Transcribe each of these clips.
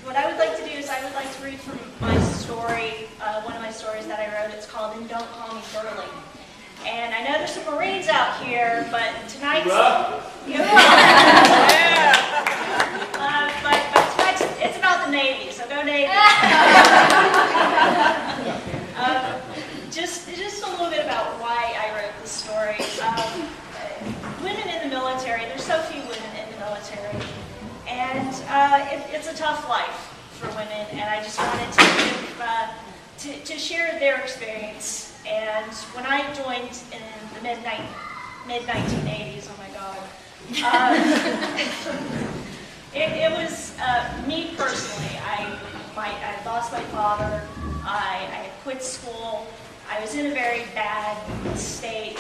what I would like to do is I would like to read from my story, one of my stories that I wrote. It's called Don't Call Me Girly. And I know there's some Marines out here, but tonight's... but tonight's, it's about the Navy, so go Navy. Just a little bit about why I wrote this story. Women in the military, there's so few women in the military, and it's a tough life for women, and I just wanted to share their experience. And when I joined in the mid-1980s, oh my God, it was me personally. I lost my father. I had quit school. I was in a very bad state.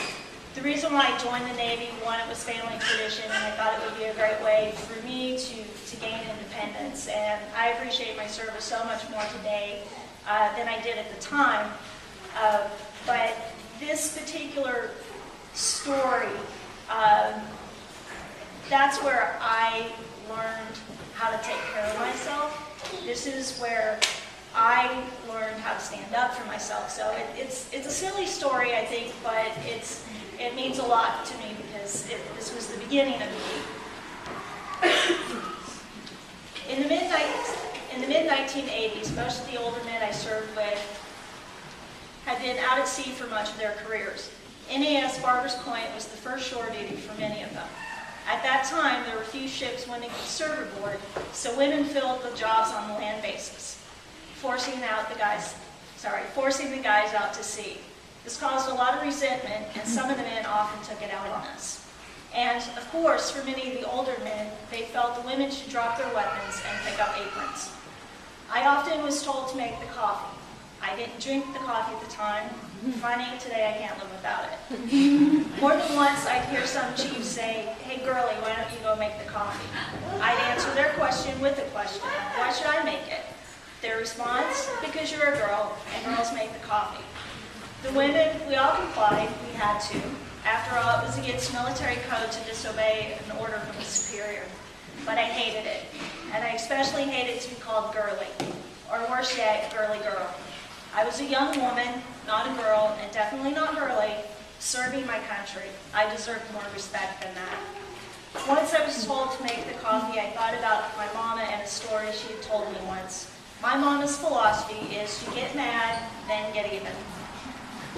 The reason why I joined the Navy, one, it was family tradition, and I thought it would be a great way for me to gain independence. And I appreciate my service so much more today than I did at the time. But this particular story, that's where I learned how to take care of myself. This is where I learned how to stand up for myself. So it's a silly story, I think, but it means a lot to me because this was the beginning of me. In the mid-1980s, most of the older men I served with had been out at sea for much of their careers. NAS Barber's Point was the first shore duty for many of them. At that time, there were few ships women could serve aboard, so women filled the jobs on the land basis, forcing the guys out to sea. This caused a lot of resentment, and some of the men often took it out on us. And of course, for many of the older men, they felt the women should drop their weapons and pick up aprons. I often was told to make the coffee. I didn't drink the coffee at the time. Finding it today, I can't live without it. More than once, I'd hear some chief say, "Hey, girlie, why don't you go make the coffee?" I'd answer their question with a question. Why should I make it? Their response, because you're a girl, and girls make the coffee. The women, we all complied. We had to. After all, it was against military code to disobey an order from a superior. But I hated it. And I especially hated to be called girly, or worse yet, girly girl. I was a young woman, not a girl, and definitely not girly, serving my country. I deserved more respect than that. Once I was told to make the coffee, I thought about my mama and a story she had told me once. My mama's philosophy is to get mad, then get even.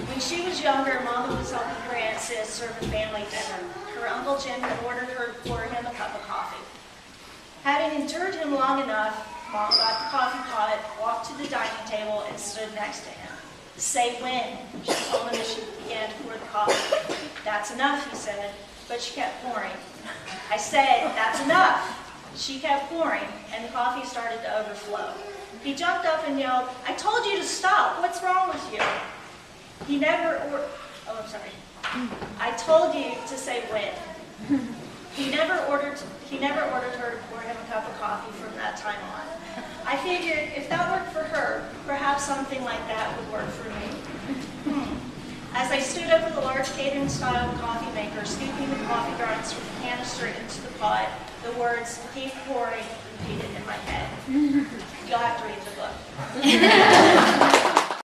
When she was younger, Mama was helping her Aunt Sis serve a family dinner. Her Uncle Jim had ordered her to pour him a cup of coffee. Having endured him long enough, Mom got the coffee pot, walked to the dining table, and stood next to him. "Say when," she told him as she began to pour the coffee. "That's enough," he said, but she kept pouring. I said, "That's enough." She kept pouring, and the coffee started to overflow. He jumped up and yelled, "I told you to stop. What's wrong with you?" He never I told you to say when. He never ordered her to pour him a cup of coffee from that time on. I figured if that worked for her, perhaps something like that would work for me. As I stood over the large Cajun-style coffee maker, scooping the coffee grounds from the canister into the pot, the words, "Keep pouring," repeated in my head. You'll have to read the book.